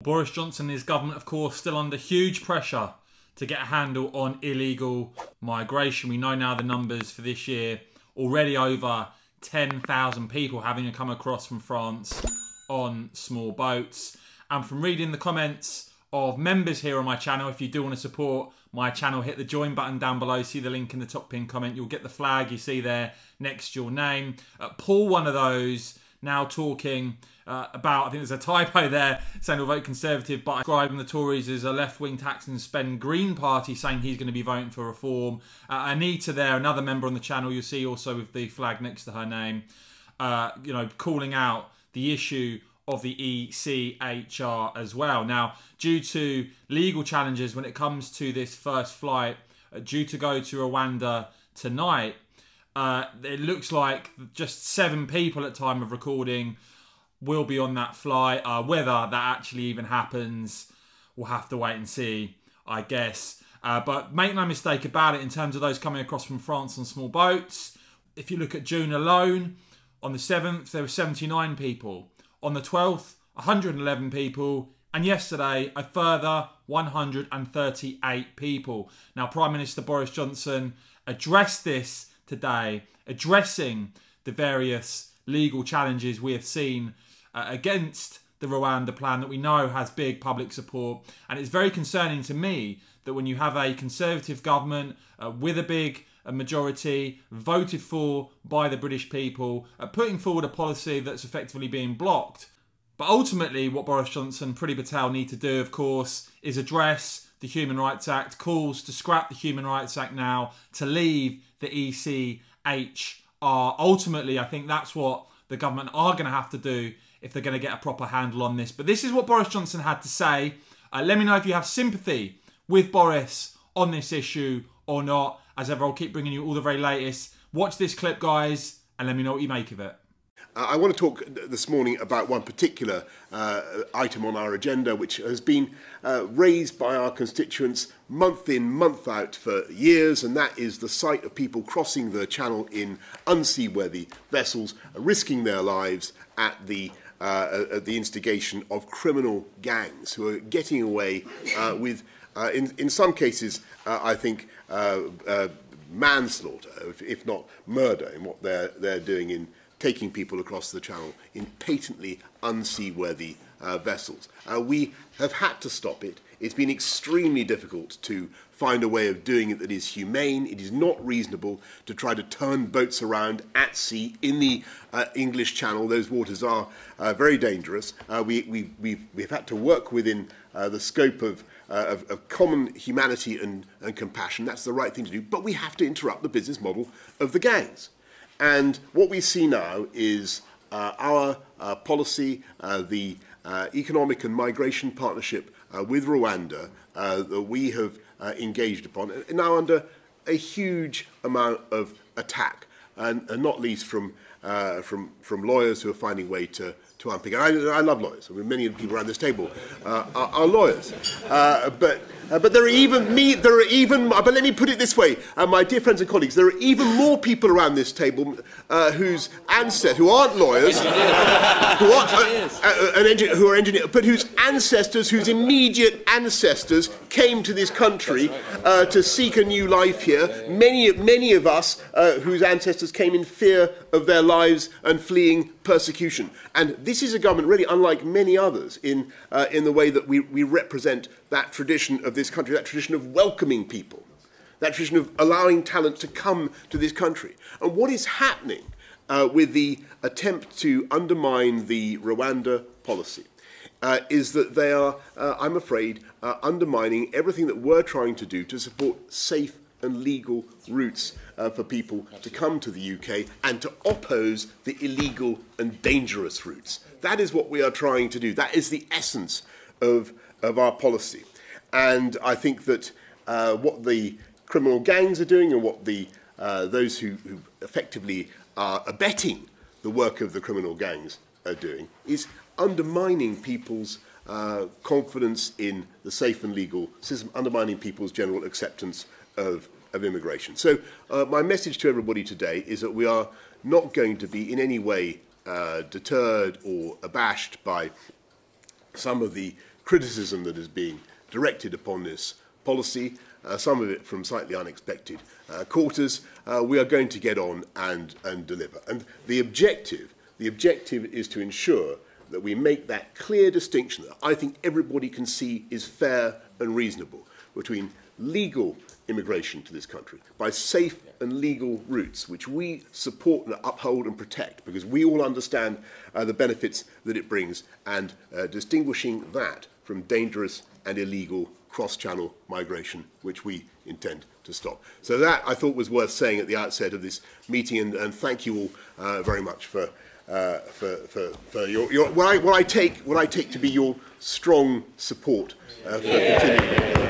Boris Johnson and his government, of course, still under huge pressure to get a handle on illegal migration. We know now the numbers for this year, already over 10,000 people having come across from France on small boats. And from reading the comments of members here on my channel, if you do want to support my channel, hit the join button down below. See the link in the top pinned comment. You'll get the flag you see there next to your name. Paul, one of those, now talking about, I think there's a typo there, saying he'll vote Conservative, but describing the Tories as a left-wing tax and spend Green Party, saying he's going to be voting for reform. Anita there, another member on the channel, you'll see also with the flag next to her name, you know, calling out the issue of the ECHR as well. Now, due to legal challenges when it comes to this first flight, due to go to Rwanda tonight, it looks like just 7 people at time of recording will be on that flight. Whether that actually even happens, we'll have to wait and see, I guess. But make no mistake about it, in terms of those coming across from France on small boats, if you look at June alone, on the 7th, there were 79 people. On the 12th, 111 people. And yesterday, a further 138 people. Now, Prime Minister Boris Johnson addressed this today, addressing the various legal challenges we have seen against the Rwanda plan that we know has big public support. And it's very concerning to me that when you have a Conservative government with a big majority, voted for by the British people, putting forward a policy that's effectively being blocked. But ultimately, what Boris Johnson and Priti Patel need to do, of course, is address the Human Rights Act, calls to scrap the Human Rights Act now, to leave the ECHR. Ultimately, I think that's what the government are going to have to do if they're going to get a proper handle on this. But this is what Boris Johnson had to say. Let me know if you have sympathy with Boris on this issue or not. As ever, I'll keep bringing you all the very latest. Watch this clip, guys, and let me know what you make of it. I want to talk this morning about one particular item on our agenda, which has been raised by our constituents month in, month out for years, and that is the sight of people crossing the channel in unseaworthy vessels, risking their lives at the instigation of criminal gangs who are getting away with, in some cases, I think, manslaughter, if not murder, in what they're doing in taking people across the channel in patently unseaworthy vessels. We have had to stop it. It's been extremely difficult to find a way of doing it that is humane. It is not reasonable to try to turn boats around at sea in the English Channel. Those waters are very dangerous. We've had to work within the scope of common humanity and compassion. That's the right thing to do. But we have to interrupt the business model of the gangs. And what we see now is our policy, the economic and migration partnership with Rwanda that we have engaged upon, now under a huge amount of attack, and not least from lawyers who are finding a way to unpick it. I love lawyers. I mean, many of the people around this table are lawyers. But there are even, but let me put it this way, my dear friends and colleagues, there are even more people around this table whose ancestors, who aren't lawyers, who are engineers, but whose ancestors, whose immediate ancestors came to this country to seek a new life here. Many of us whose ancestors came in fear of their lives and fleeing persecution. And this is a government really unlike many others in the way that we represent that tradition of this country, that tradition of welcoming people, that tradition of allowing talent to come to this country. And what is happening with the attempt to undermine the Rwanda policy is that they are, I'm afraid, undermining everything that we're trying to do to support safe and legal routes for people to come to the UK and to oppose the illegal and dangerous routes. That is what we are trying to do. That is the essence of our policy. And I think that what the criminal gangs are doing and what those who effectively are abetting the work of the criminal gangs are doing is undermining people's confidence in the safe and legal system, undermining people's general acceptance of immigration. So my message to everybody today is that we are not going to be in any way deterred or abashed by some of the criticism that is being directed upon this policy, some of it from slightly unexpected quarters, we are going to get on and deliver. And the objective is to ensure that we make that clear distinction that I think everybody can see is fair and reasonable between legal immigration to this country by safe and legal routes, which we support and uphold and protect because we all understand the benefits that it brings, and distinguishing that from dangerous and illegal cross-channel migration, which we intend to stop. So that, I thought, was worth saying at the outset of this meeting, and thank you all very much for your what I take to be your strong support for continuing.